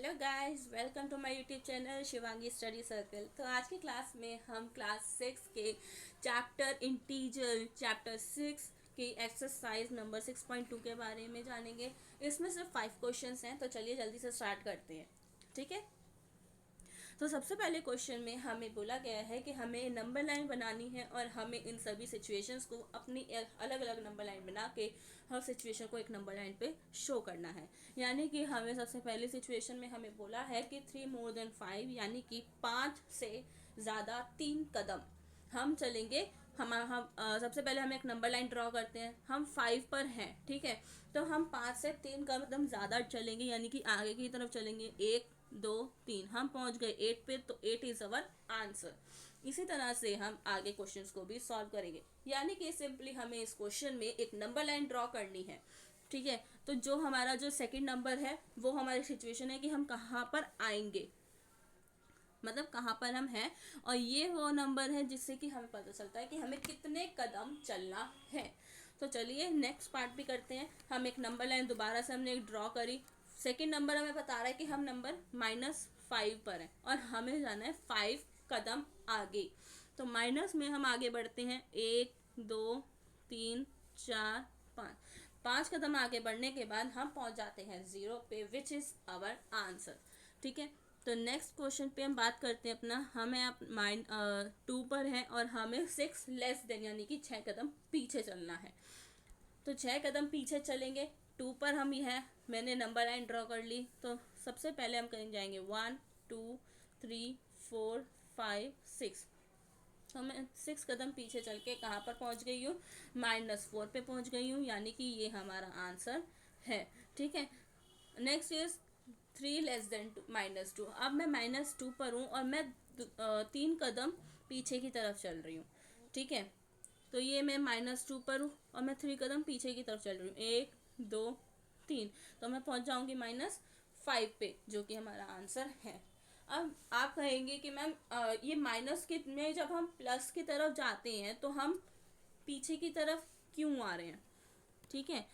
Hello guys, welcome to my YouTube channel Shivangi study circle. तो आज की क्लास में हम क्लास 6 के चैप्टर इंटीजर चैप्टर 6 की एक्सरसाइज नंबर 6.2 के बारे में जानेंगे। इसमें सिर्फ 5 क्वेश्चंस हैं, तो चलिए जल्दी से स्टार्ट करते हैं। ठीक है, तो सबसे पहले क्वेश्चन में हमें बोला गया है कि हमें नंबर लाइन बनानी है और हमें इन सभी सिचुएशंस को अपनी अलग अलग नंबर लाइन बना के हर सिचुएशन को एक नंबर लाइन पे शो करना है। यानी कि हमें सबसे पहले सिचुएशन में हमें बोला है कि 3 more than 5 यानी कि 5 से ज़्यादा 3 कदम हम चलेंगे। हम सबसे पहले हम एक नंबर लाइन ड्रॉ करते हैं। हम 5 पर हैं, ठीक है, तो हम 5 से 3 कदम ज़्यादा चलेंगे, यानी कि आगे की तरफ चलेंगे। 1 2 3 हम पहुंच गए 8 पे, तो 8 इज अवर आंसर। इसी तरह से हम आगे क्वेश्चंस को भी सॉल्व करेंगे, यानी कि सिंपली हमें इस क्वेश्चन में एक नंबर लाइन ड्रॉ करनी है। ठीक है, तो जो हमारा जो सेकंड नंबर है वो हमारी सिचुएशन है कि हम कहाँ पर आएंगे, मतलब कहाँ पर हम हैं, और ये वो नंबर है जिससे कि हमें पता चलता है कि हमें कितने कदम चलना है। तो चलिए नेक्स्ट पार्ट भी करते हैं। हम एक नंबर लाइन दोबारा से हमने एक ड्रॉ करी। सेकंड नंबर हमें बता रहा है कि हम नंबर -5 पर हैं और हमें जाना है 5 कदम आगे। तो माइनस में हम आगे बढ़ते हैं, 1 2 3 4 5। 5 कदम आगे बढ़ने के बाद हम पहुंच जाते हैं 0 पे, विच इज आवर आंसर। ठीक है, तो नेक्स्ट क्वेश्चन पे हम बात करते हैं अपना। हमें आप माइंड 2 पर है और हमें 6 लेस देन यानी कि 6 कदम पीछे चलना है। तो 6 कदम पीछे चलेंगे। 2 पर हम यह मैंने नंबर लाइन ड्रॉ कर ली। तो सबसे पहले हम करें जाएंगे 1 2 3 4 5 6। तो मैं 6 कदम पीछे चल के कहाँ पर पहुँच गई हूँ, -4 पे पहुँच गई हूँ, यानी कि ये हमारा आंसर है। ठीक है, नेक्स्ट इज 3 लेस देन -2। अब मैं -2 पर हूँ और मैं 3 कदम पीछे की तरफ चल रही हूँ। ठीक है, तो ये मैं -2 पर हूँ और मैं 3 कदम पीछे की तरफ चल रही हूँ, 1 2 3। तो मैं पहुँच जाऊँगी -5 पे, जो कि हमारा आंसर है। अब आप कहेंगे कि मैम ये माइनस के में जब हम प्लस की तरफ जाते हैं तो हम पीछे की तरफ क्यों आ रहे हैं। ठीक है,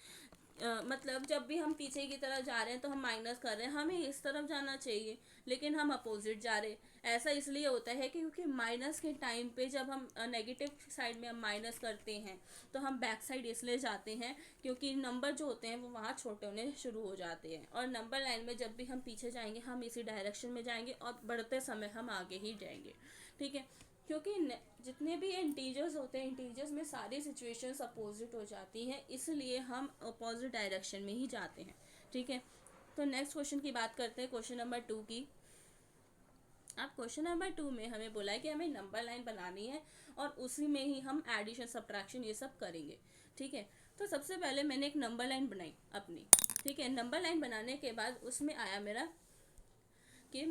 मतलब जब भी हम पीछे की तरफ जा रहे हैं तो हम माइनस कर रहे हैं, हमें इस तरफ जाना चाहिए, लेकिन हम अपोजिट जा रहे हैं। ऐसा इसलिए होता है कि क्योंकि माइनस के टाइम पे जब हम नेगेटिव साइड में हम माइनस करते हैं तो हम बैक साइड इसलिए जाते हैं क्योंकि नंबर जो होते हैं वो वहाँ छोटे होने शुरू हो जाते हैं, और नंबर लाइन में जब भी हम पीछे जाएंगे हम इसी डायरेक्शन में जाएंगे और बढ़ते समय हम आगे ही जाएंगे। ठीक है, क्योंकि जितने भी इंटीजर्स होते हैं, इंटीजर्स में सारी सिचुएशंस अपोजिट हो जाती हैं, इसलिए हम अपोजिट डायरेक्शन में ही जाते हैं। ठीक है, तो नेक्स्ट क्वेश्चन की बात करते हैं, क्वेश्चन नंबर 2 की। अब क्वेश्चन नंबर 2 में हमें बोला है कि हमें नंबर लाइन बनानी है और उसी में ही हम एडिशन सब्ट्रैक्शन ये सब करेंगे। ठीक है, तो सबसे पहले मैंने एक नंबर लाइन बनाई अपनी। ठीक है, नंबर लाइन बनाने के बाद उसमें आया मेरा कि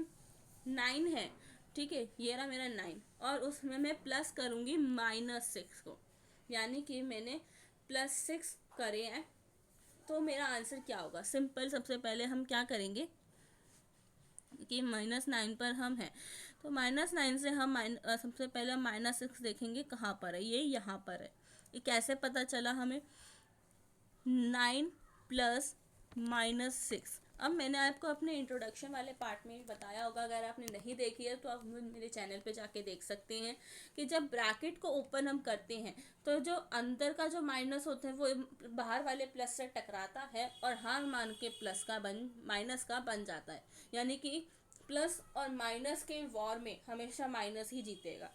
9 है। ठीक है, ये रहा मेरा 9 और उसमें मैं प्लस करूँगी -6 को, यानी कि मैंने +6 करे हैं। तो मेरा आंसर क्या होगा, सिंपल। सबसे पहले हम क्या करेंगे कि -9 पर हम हैं, तो -9 से हम सबसे पहले हम -6 देखेंगे कहाँ पर है, ये यहाँ पर है। ये कैसे पता चला हमें, 9 प्लस -6। अब मैंने आपको अपने इंट्रोडक्शन वाले पार्ट में भी बताया होगा, अगर आपने नहीं देखी है तो आप मेरे चैनल पे जाके देख सकते हैं कि जब ब्रैकेट को ओपन हम करते हैं तो जो अंदर का जो माइनस होता है वो बाहर वाले प्लस से टकराता है और हार मान के माइनस का बन जाता है, यानी कि प्लस और माइनस के वॉर में हमेशा माइनस ही जीतेगा।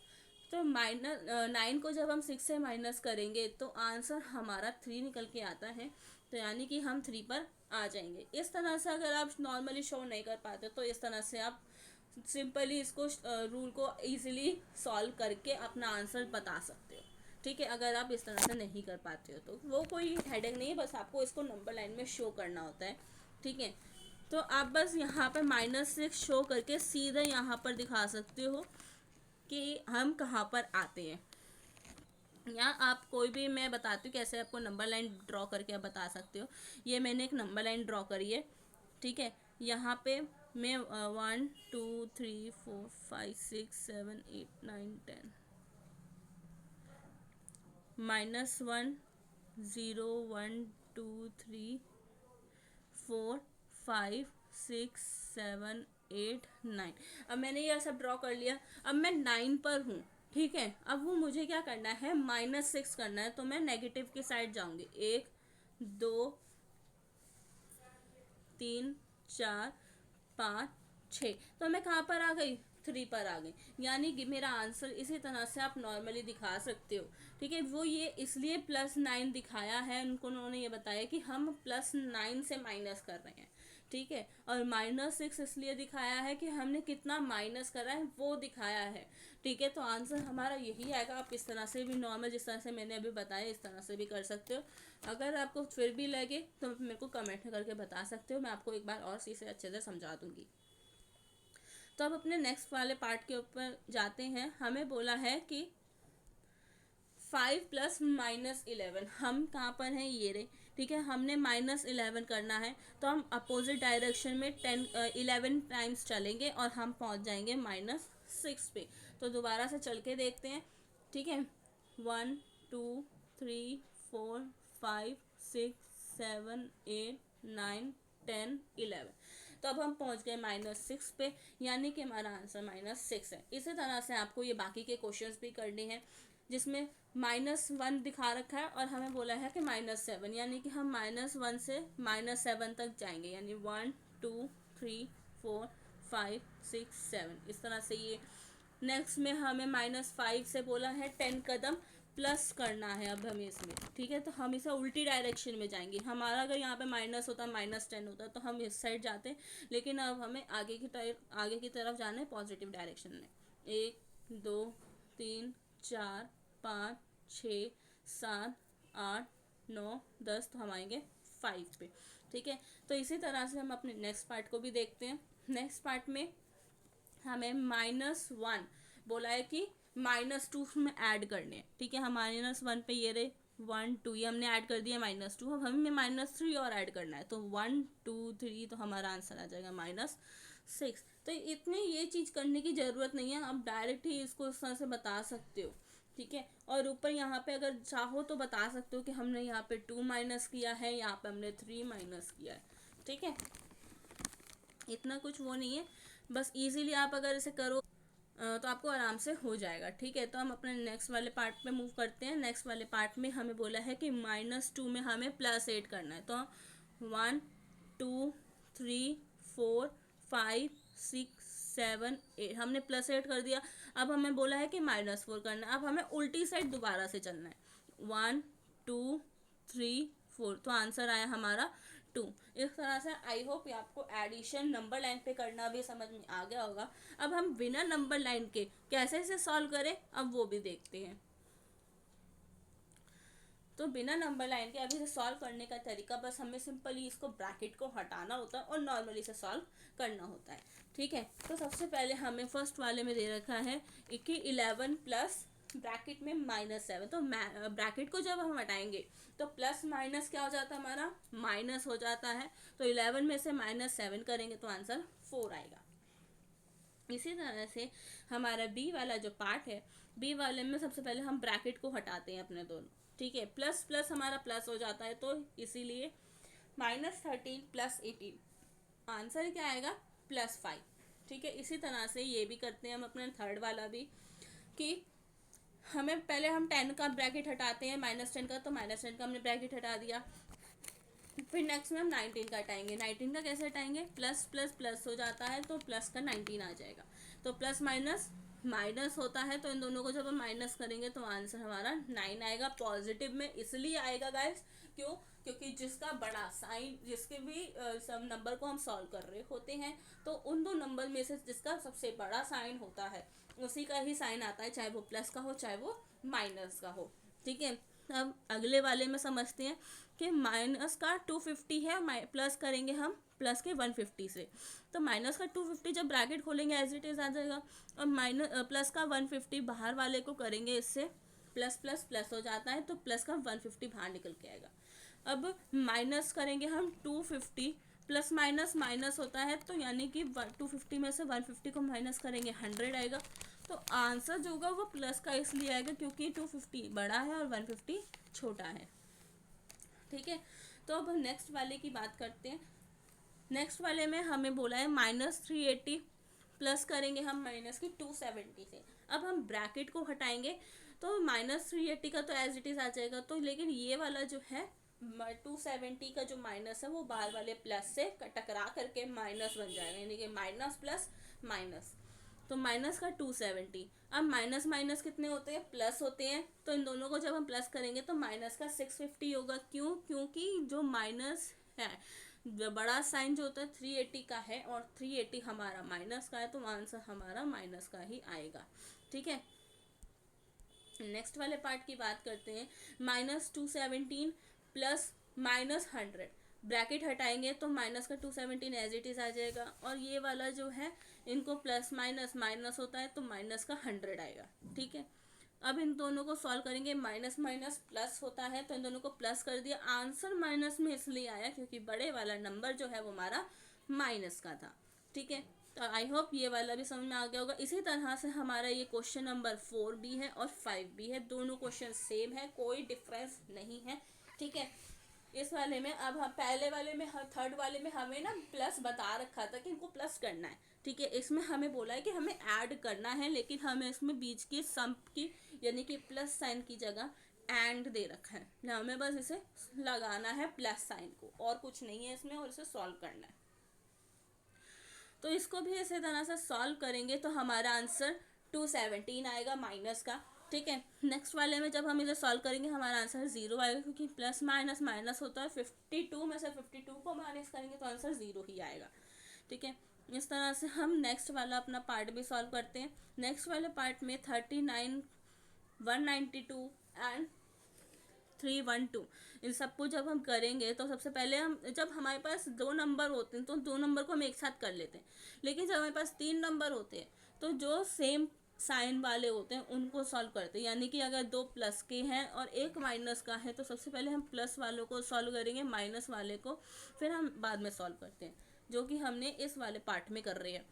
तो -9 को जब हम 6 से माइनस करेंगे तो आंसर हमारा 3 निकल के आता है, तो यानी कि हम 3 पर आ जाएंगे। इस तरह से अगर आप नॉर्मली शो नहीं कर पाते तो इस तरह से आप सिंपली इसको रूल को इजीली सॉल्व करके अपना आंसर बता सकते हो। ठीक है, अगर आप इस तरह से नहीं कर पाते हो तो वो कोई हेडेक नहीं है, बस आपको इसको नंबर लाइन में शो करना होता है। ठीक है, तो आप बस यहाँ पर -6 शो करके सीधे यहाँ पर दिखा सकते हो कि हम कहाँ पर आते हैं, या आप कोई भी, मैं बताती हूँ कैसे आपको नंबर लाइन ड्रॉ करके आप बता सकते हो। ये मैंने एक नंबर लाइन ड्रॉ करी है। ठीक है, यहाँ पे मैं 1 2 3 4 5 6 7 8 9 10 -1 0 1 2 3 4 5 6 7 8 9। अब मैंने ये सब ड्रॉ कर लिया, अब मैं 9 पर हूँ, ठीक है। अब वो मुझे क्या करना है, -6 करना है, तो मैं नेगेटिव की साइड जाऊंगी। 1 2 3 4 5 6, तो मैं कहाँ पर आ गई, 3 पर आ गई। यानी कि मेरा आंसर इसी तरह से आप नॉर्मली दिखा सकते हो, ठीक है। वो ये इसलिए +9 दिखाया है, उन्होंने ये बताया कि हम +9 से माइनस कर रहे हैं, ठीक है। और -6 इसलिए दिखाया है कि हमने कितना माइनस करा है वो दिखाया है, ठीक है। तो आंसर हमारा यही आएगा। आप इस तरह से भी नॉर्मल, जिस तरह से मैंने अभी बताया, इस तरह से भी कर सकते हो। अगर आपको फिर भी लगे तो मेरे को कमेंट करके बता सकते हो, मैं आपको एक बार और से अच्छे से समझा दूंगी। तो अब अपने नेक्स्ट वाले पार्ट के ऊपर जाते हैं। हमें बोला है कि 5 + -11, हम कहाँ पर हैं, ये रे, ठीक है। हमने -11 करना है, तो हम अपोजिट डायरेक्शन में 11 टाइम्स चलेंगे और हम पहुँच जाएंगे -6 पे। तो दोबारा से चल के देखते हैं, ठीक है। 1 2 3 4 5 6 7 8 9 10 11। तो अब हम पहुंच गए -6 पे, यानी कि हमारा आंसर -6 है। इसी तरह से आपको ये बाकी के क्वेश्चंस भी करने हैं, जिसमें -1 दिखा रखा है और हमें बोला है कि -7, यानी कि हम -1 से -7 तक जाएंगे, यानी 1 2 3 4 5 6 7, इस तरह से ये। नेक्स्ट में हमें -5 से बोला है 10 कदम प्लस करना है अब हमें इसमें, ठीक है। तो हम इसे उल्टी डायरेक्शन में जाएंगे। हमारा अगर यहाँ पे माइनस होता, -10 होता, तो हम इस साइड जाते, लेकिन अब हमें आगे की तरफ जाना है पॉजिटिव डायरेक्शन में। 1 2 3 4 5 6 7 8 9 10, तो हम आएंगे 5 पे, ठीक है। तो इसी तरह से हम अपने नेक्स्ट पार्ट को भी देखते हैं। नेक्स्ट पार्ट में हमें -1 बोला है कि -2 में ऐड करने हैं, ठीक है। हम -1 पे ये रहे 1 2, ये हमने ऐड कर दिया -2। अब हमें -3 और ऐड करना है, तो 1 2 3, तो हमारा आंसर आ जाएगा -6। तो इतनी ये चीज़ करने की ज़रूरत नहीं है, आप डायरेक्ट ही इसको इस तरह से बता सकते हो, ठीक है। और ऊपर यहाँ पे अगर चाहो तो बता सकते हो कि हमने यहाँ पे 2 माइनस किया है, यहाँ पे हमने 3 माइनस किया है, ठीक है। इतना कुछ वो नहीं है, बस इजीली आप अगर इसे करो तो आपको आराम से हो जाएगा, ठीक है। तो हम अपने नेक्स्ट वाले पार्ट पे मूव करते हैं। नेक्स्ट वाले पार्ट में हमें बोला है कि -2 में हमें +8 करना है, तो 1 2 3 4 5 6 7 8, हमने +8 कर दिया। अब हमें बोला है कि -4 करना है। अब हमें उल्टी साइड दोबारा से चलना है, 1 2 3 4, तो आंसर आया हमारा 2। इस तरह से आई होप ये आपको एडिशन नंबर लाइन पे करना भी समझ में आ गया होगा। अब हम बिना नंबर लाइन के कैसे इसे सॉल्व करें, अब वो भी देखते हैं। तो बिना नंबर लाइन के अभी से सॉल्व करने का तरीका, बस हमें सिंपली इसको ब्रैकेट को हटाना होता है और नॉर्मली से सॉल्व करना होता है, ठीक है। तो सबसे पहले हमें फर्स्ट वाले में दे रखा है कि 11 प्लस ब्रैकेट में -7, तो ब्रैकेट को जब हम हटाएंगे तो प्लस माइनस क्या हो जाता है, हमारा माइनस हो जाता है। तो 11 में से -7 करेंगे तो आंसर 4 आएगा। इसी तरह से हमारा बी वाला जो पार्ट है, बी वाले में सबसे पहले हम ब्रैकेट को हटाते हैं अपने दोनों, ठीक है। प्लस प्लस हमारा प्लस हो जाता है, तो इसीलिए -13 + 18, आंसर क्या आएगा +5, ठीक है। इसी तरह से ये भी करते हैं हम अपने थर्ड वाला भी, कि हमें पहले हम 10 का ब्रैकेट हटाते हैं, -10 का, तो -10 का हमने ब्रैकेट हटा दिया। फिर नेक्स्ट में हम 19 का हटाएंगे। 19 का कैसे हटाएंगे, प्लस प्लस प्लस हो जाता है, तो प्लस का 19 आ जाएगा। तो प्लस माइनस माइनस होता है, तो इन दोनों को जब हम माइनस करेंगे तो आंसर हमारा 9 आएगा। पॉजिटिव में इसलिए आएगा गाइस, क्यों, क्योंकि जिसका बड़ा साइन, जिसके भी सब नंबर को हम सॉल्व कर रहे होते हैं, तो उन दो नंबर में से जिसका सबसे बड़ा साइन होता है उसी का ही साइन आता है, चाहे वो प्लस का हो चाहे वो माइनस का हो, ठीक है। अब अगले वाले में समझते हैं कि माइनस का 250 है, प्लस करेंगे हम प्लस के 150 से, तो माइनस का 250 जब ब्रैकेट खोलेंगे एज इट इज़ आ जाएगा, और माइनस प्लस का 150 बाहर वाले को करेंगे, इससे प्लस प्लस प्लस हो जाता है, तो प्लस का 150 बाहर निकल के आएगा। अब माइनस करेंगे हम 250, प्लस माइनस माइनस होता है, तो यानी कि 250 में से 150 को माइनस करेंगे 100 आएगा। तो आंसर जो होगा वो प्लस का इसलिए आएगा क्योंकि 250 बड़ा है और 150 छोटा है, ठीक है। तो अब नेक्स्ट वाले की बात करते हैं। नेक्स्ट वाले में हमें बोला है -380 प्लस करेंगे हम माइनस की 270 से। अब हम ब्रैकेट को हटाएंगे तो -380 का तो एज इट इज़ आ जाएगा, तो लेकिन ये वाला जो है 270 का जो माइनस है वो बाहर वाले प्लस से टकरा करके माइनस बन जाएगा, यानी कि माइनस प्लस माइनस, तो माइनस का 270। अब माइनस माइनस कितने होते हैं, प्लस होते हैं, तो इन दोनों को जब हम प्लस करेंगे तो माइनस का 650 होगा। क्यों? क्योंकि जो माइनस है, बड़ा साइन जो होता है 380 का है और 380 हमारा माइनस का है, तो आंसर हमारा माइनस का ही आएगा। ठीक है, नेक्स्ट वाले पार्ट की बात करते हैं। -217 प्लस -100, ब्रैकेट हटाएंगे तो माइनस का 217 एज इट इज आ जाएगा, और ये वाला जो है इनको प्लस माइनस माइनस होता है तो माइनस का 100 आएगा। ठीक है, अब इन दोनों को सॉल्व करेंगे, माइनस माइनस प्लस होता है तो इन दोनों को प्लस कर दिया, आंसर माइनस में इसलिए आया क्योंकि बड़े वाला नंबर जो है वो हमारा माइनस का था। ठीक है, तो आई होप ये वाला भी समझ में आ गया होगा। इसी तरह से हमारा ये क्वेश्चन नंबर 4 भी है और 5 भी है, दोनों क्वेश्चन सेम है, कोई डिफरेंस नहीं है। ठीक है, इस वाले में अब हम पहले वाले में थर्ड वाले में हमें ना प्लस बता रखा था कि इनको प्लस करना है। ठीक है, इसमें हमें बोला है कि हमें ऐड करना है, लेकिन हमें इसमें बीच की सम की यानी कि प्लस साइन की जगह एंड दे रखा है, हमें बस इसे लगाना है प्लस साइन को, और कुछ नहीं है इसमें, और इसे सॉल्व करना है। तो इसको भी इसी तरह से सॉल्व करेंगे तो हमारा आंसर 217 आएगा माइनस का। ठीक है, नेक्स्ट वाले में जब हम इसे सॉल्व करेंगे हमारा आंसर 0 आएगा, क्योंकि प्लस माइनस माइनस होता है, 52 में से 52 को माइनस करेंगे तो आंसर 0 ही आएगा। ठीक है, इस तरह से हम नेक्स्ट वाला अपना पार्ट भी सॉल्व करते हैं। नेक्स्ट वाले पार्ट में 39, 192 एंड 312 इन सबको जब हम करेंगे तो सबसे पहले हम, जब हमारे पास दो नंबर होते हैं तो दो नंबर को हम एक साथ कर लेते हैं, लेकिन जब हमारे पास 3 नंबर होते हैं तो जो सेम साइन वाले होते हैं उनको सॉल्व करते हैं, यानी कि अगर 2 प्लस के हैं और 1 माइनस का है तो सबसे पहले हम प्लस वालों को सॉल्व करेंगे, माइनस वाले को फिर हम बाद में सॉल्व करते हैं, जो कि हमने इस वाले पार्ट में कर रहे हैं।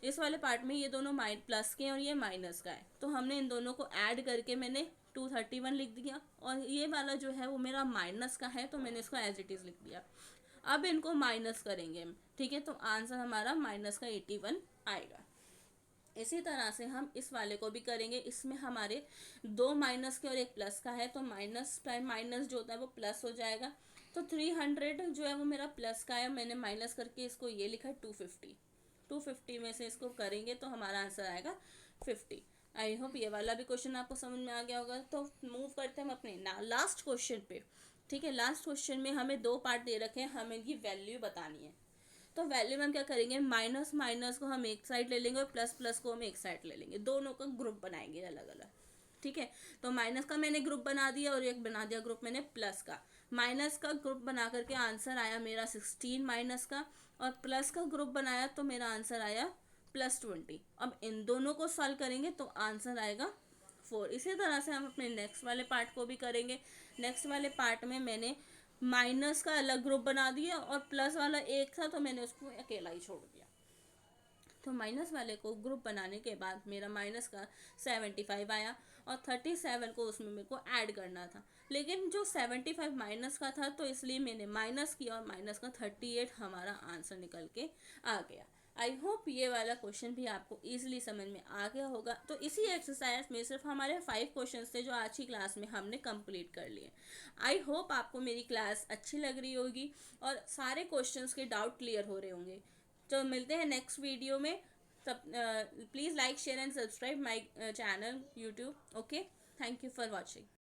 इस वाले पार्ट में ये दोनों प्लस के और ये माइनस का है, तो हमने इन दोनों को ऐड करके मैंने 231 लिख दिया, और ये वाला जो है वो मेरा माइनस का है तो मैंने इसको एज इट इज़ लिख दिया। अब इनको माइनस करेंगे हम। ठीक है, तो आंसर हमारा माइनस का 81 आएगा। इसी तरह से हम इस वाले को भी करेंगे, इसमें हमारे 2 माइनस के और 1 प्लस का है, तो माइनस प्राइम माइनस जो होता है वो प्लस हो जाएगा, तो 300 जो है वो मेरा प्लस का है, मैंने माइनस करके इसको ये लिखा है 250 में से इसको करेंगे तो हमारा आंसर आएगा 50। आई होप ये वाला भी क्वेश्चन आपको समझ में आ गया होगा। तो मूव करते हैं हम अपने लास्ट क्वेश्चन पे। ठीक है, लास्ट क्वेश्चन में हमें 2 पार्ट दे रखे हैं, हमें इनकी वैल्यू बतानी है। तो वैल्यू में हम क्या करेंगे, माइनस माइनस को हम एक साइड ले लेंगे और प्लस प्लस को हम एक साइड ले लेंगे, दोनों का ग्रुप बनाएंगे अलग अलग। ठीक है, तो माइनस का मैंने ग्रुप बना दिया और एक बना दिया ग्रुप मैंने प्लस का। माइनस का ग्रुप बना करके आंसर आया मेरा 16 माइनस का, और प्लस का ग्रुप बनाया तो मेरा आंसर आया +20। अब इन दोनों को सॉल्व करेंगे तो आंसर आएगा 4। इसी तरह से हम अपने नेक्स्ट वाले पार्ट को भी करेंगे। नेक्स्ट वाले पार्ट में मैंने माइनस का अलग ग्रुप बना दिया और प्लस वाला एक था तो मैंने उसको अकेला ही छोड़ दिया। तो माइनस वाले को ग्रुप बनाने के बाद मेरा माइनस का 75 आया, और 37 को उसमें मेरे को ऐड करना था, लेकिन जो 75 माइनस का था तो इसलिए मैंने माइनस किया और माइनस का 38 हमारा आंसर निकल के आ गया। आई होप ये वाला क्वेश्चन भी आपको इजीली समझ में आ गया होगा। तो इसी एक्सरसाइज में सिर्फ हमारे 5 क्वेश्चंस थे जो आज की क्लास में हमने कंप्लीट कर लिए। आई होप आपको मेरी क्लास अच्छी लग रही होगी और सारे क्वेश्चंस के डाउट क्लियर हो रहे होंगे। तो मिलते हैं नेक्स्ट वीडियो में। तब please like share and subscribe my channel YouTube. Okay, thank you for watching.